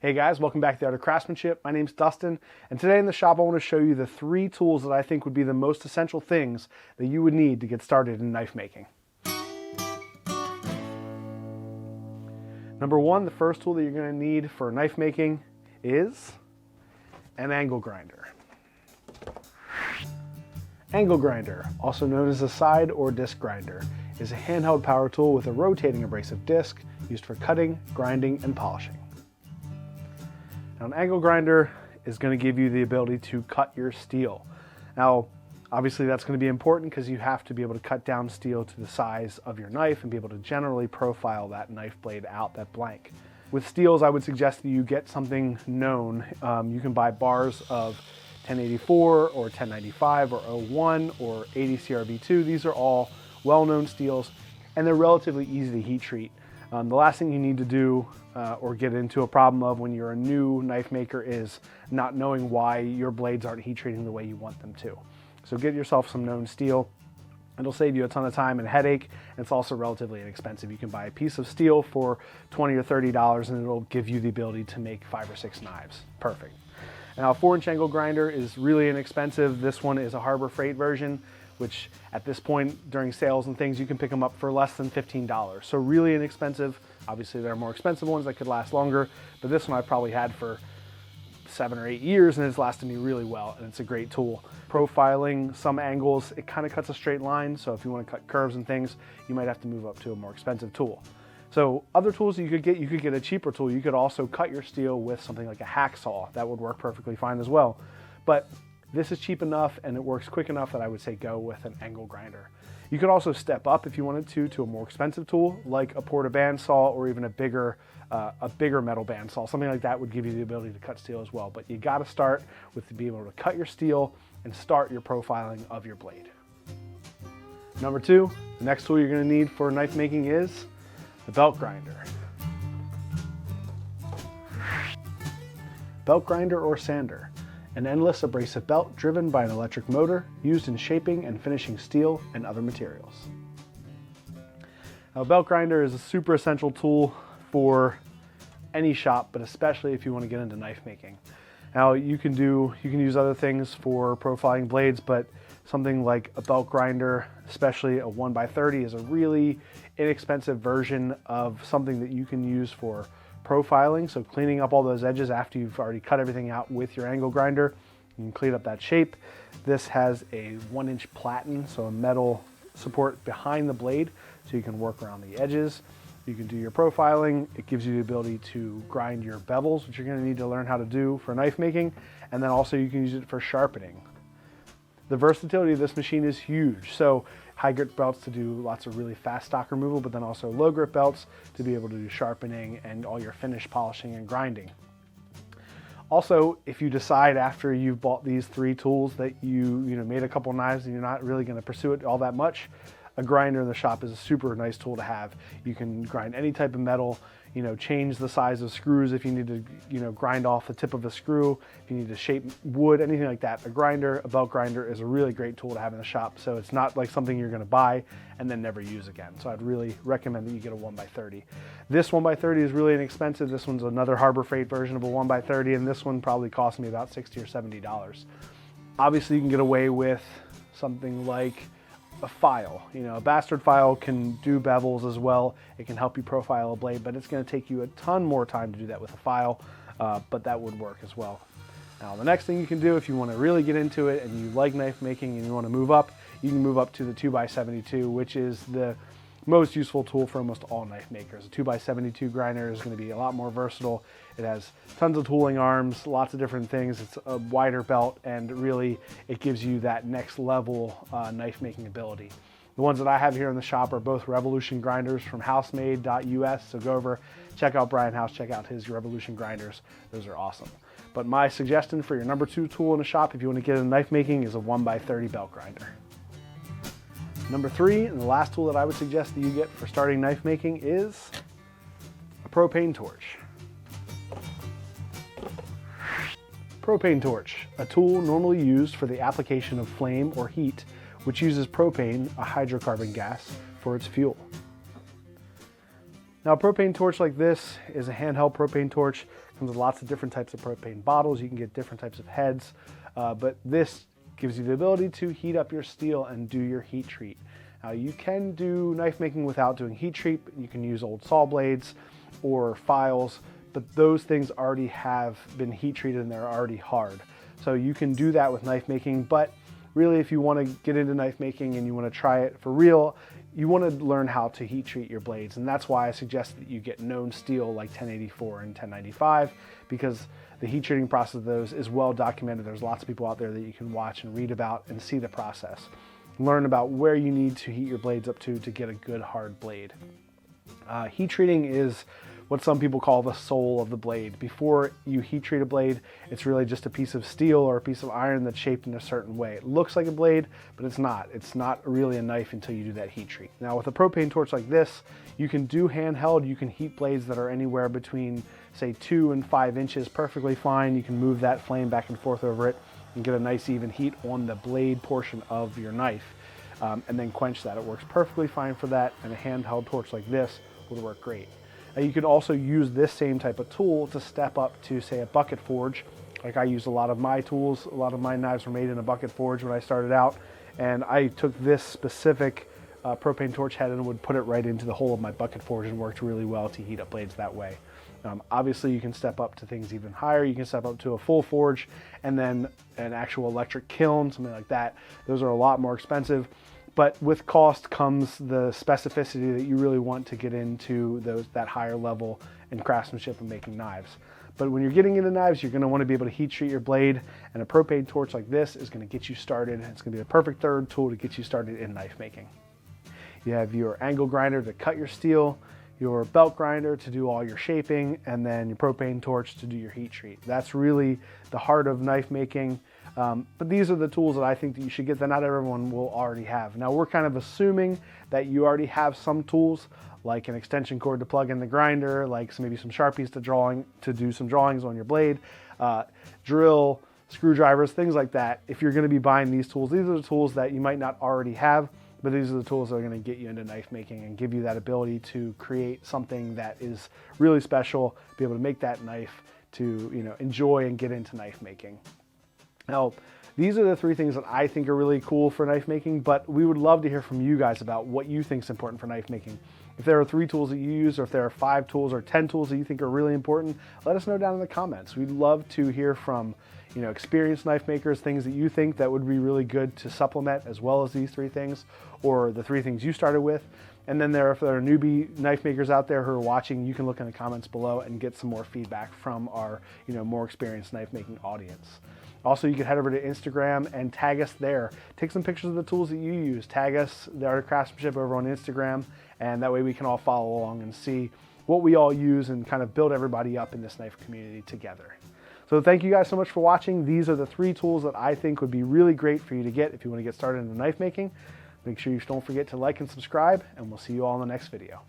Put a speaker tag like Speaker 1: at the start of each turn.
Speaker 1: Hey guys, welcome back to The Art of Craftsmanship. My name's Dustin, and today in the shop I want to show you the 3 tools that I think would be the most essential things that you would need to get started in knife making. Number 1, the first tool that you're going to need for knife making is an angle grinder. Angle grinder, also known as a side or disc grinder, is a handheld power tool with a rotating abrasive disc used for cutting, grinding, and polishing. Now, an angle grinder is going to give you the ability to cut your steel. Now, obviously that's going to be important because you have to be able to cut down steel to the size of your knife and be able to generally profile that knife blade out, that blank. With steels, I would suggest that you get something known. You can buy bars of 1084 or 1095 or 01 or 80 CRV2. These are all well-known steels and they're relatively easy to heat treat. The last thing you need to do or get into a problem of when you're a new knife maker is not knowing why your blades aren't heat treating the way you want them to. So get yourself some known steel. It'll save you a ton of time and headache, and it's also relatively inexpensive. You can buy a piece of steel for $20 or $30 and it'll give you the ability to make 5 or 6 knives. Perfect. Now, a 4-inch angle grinder is really inexpensive. This one is a Harbor Freight version, which at this point during sales and things, you can pick them up for less than $15. So really inexpensive. Obviously there are more expensive ones that could last longer, but this one I've probably had for 7 or 8 years and it's lasted me really well, and it's a great tool. Profiling some angles, it kind of cuts a straight line, so if you want to cut curves and things, you might have to move up to a more expensive tool. So other tools that you could get a cheaper tool. You could also cut your steel with something like a hacksaw. That would work perfectly fine as well. But this is cheap enough and it works quick enough that I would say go with an angle grinder. You could also step up if you wanted to a more expensive tool like a porta bandsaw or even a bigger metal bandsaw. Something like that would give you the ability to cut steel as well. But you got to start with to be able to cut your steel and start your profiling of your blade. Number 2, the next tool you're going to need for knife making is the belt grinder. Belt grinder or sander. An endless abrasive belt driven by an electric motor used in shaping and finishing steel and other materials. Now, a belt grinder is a super essential tool for any shop, but especially if you want to get into knife making. Now, you can use other things for profiling blades, but something like a belt grinder, especially a 1x30, is a really inexpensive version of something that you can use for profiling, so cleaning up all those edges after you've already cut everything out with your angle grinder. You can clean up that shape. This has a 1-inch platen, so a metal support behind the blade, so you can work around the edges. You can do your profiling. It gives you the ability to grind your bevels, which you're going to need to learn how to do for knife making, and then also you can use it for sharpening. The versatility of this machine is huge. So high grip belts to do lots of really fast stock removal, but then also low grip belts to be able to do sharpening and all your finish polishing and grinding. Also, if you decide after you've bought these 3 tools that you made a couple knives and you're not really going to pursue it all that much, a grinder in the shop is a super nice tool to have. You can grind any type of metal, change the size of screws if you need to, grind off the tip of a screw, if you need to shape wood, anything like that. A belt grinder is a really great tool to have in the shop, so it's not like something you're going to buy and then never use again. So I'd really recommend that you get a 1x30. This 1x30 is really inexpensive. This one's another Harbor Freight version of a 1x30, and this one probably cost me about $60 or $70. Obviously, you can get away with something like a file. A bastard file can do bevels as well. It can help you profile a blade, but it's going to take you a ton more time to do that with a file, but that would work as well. Now, the next thing you can do if you want to really get into it and you like knife making and you want to move up, you can move up to the 2x72, which is the most useful tool for almost all knife makers. A 2x72 grinder is going to be a lot more versatile. It has tons of tooling arms, lots of different things. It's a wider belt, and really it gives you that next level knife making ability. The ones that I have here in the shop are both Revolution grinders from housemade.us, so go over, check out Brian House, check out his Revolution grinders. Those are awesome. But my suggestion for your number 2 tool in the shop if you want to get into knife making is a 1x30 belt grinder. Number 3, and the last tool that I would suggest that you get for starting knife making is a propane torch. Propane torch, a tool normally used for the application of flame or heat, which uses propane, a hydrocarbon gas, for its fuel. Now, a propane torch like this is a handheld propane torch. It comes with lots of different types of propane bottles. You can get different types of heads, but this gives you the ability to heat up your steel and do your heat treat. Now, you can do knife making without doing heat treat. You can use old saw blades or files, but those things already have been heat treated and they're already hard. So you can do that with knife making, but really if you want to get into knife making and you want to try it for real, you want to learn how to heat treat your blades. And that's why I suggest that you get known steel like 1084 and 1095, because the heat treating process of those is well documented. There's lots of people out there that you can watch and read about and see the process. Learn about where you need to heat your blades up to get a good hard blade. Heat treating is what some people call the soul of the blade. Before you heat treat a blade, it's really just a piece of steel or a piece of iron that's shaped in a certain way. It looks like a blade, but it's not. It's not really a knife until you do that heat treat. Now, with a propane torch like this, you can do handheld. You can heat blades that are anywhere between, say, 2 and 5 inches perfectly fine. You can move that flame back and forth over it and get a nice even heat on the blade portion of your knife, and then quench that. It works perfectly fine for that, and a handheld torch like this would work great. You could also use this same type of tool to step up to, say, a bucket forge. Like I used a lot of my tools, a lot of my knives were made in a bucket forge when I started out, and I took this specific propane torch head and would put it right into the hole of my bucket forge, and worked really well to heat up blades that way. Obviously you can step up to things even higher. You can step up to a full forge and then an actual electric kiln, something like that. Those are a lot more expensive. But with cost comes the specificity that you really want to get into that higher level in craftsmanship and making knives. But when you're getting into knives, you're going to want to be able to heat treat your blade, and a propane torch like this is going to get you started. It's going to be the perfect third tool to get you started in knife making. You have your angle grinder to cut your steel, your belt grinder to do all your shaping, and then your propane torch to do your heat treat. That's really the heart of knife making. But these are the tools that I think that you should get that not everyone will already have. Now, we're kind of assuming that you already have some tools, like an extension cord to plug in the grinder, like maybe some Sharpies to do some drawings on your blade, drill, screwdrivers, things like that. If you're going to be buying these tools, these are the tools that you might not already have, but these are the tools that are going to get you into knife making and give you that ability to create something that is really special, be able to make that knife to, enjoy and get into knife making. Now, these are the 3 things that I think are really cool for knife making, but we would love to hear from you guys about what you think is important for knife making. If there are 3 tools that you use, or if there are 5 tools or 10 tools that you think are really important, let us know down in the comments. We'd love to hear from experienced knife makers, things that you think that would be really good to supplement as well as these 3 things, or the 3 things you started with. And then if there are newbie knife makers out there who are watching, you can look in the comments below and get some more feedback from our more experienced knife making audience. Also, you can head over to Instagram and tag us there. Take some pictures of the tools that you use. Tag us, The Art of Craftsmanship, over on Instagram, and that way we can all follow along and see what we all use and kind of build everybody up in this knife community together. So thank you guys so much for watching. These are the 3 tools that I think would be really great for you to get if you want to get started into knife making. Make sure you don't forget to like and subscribe, and we'll see you all in the next video.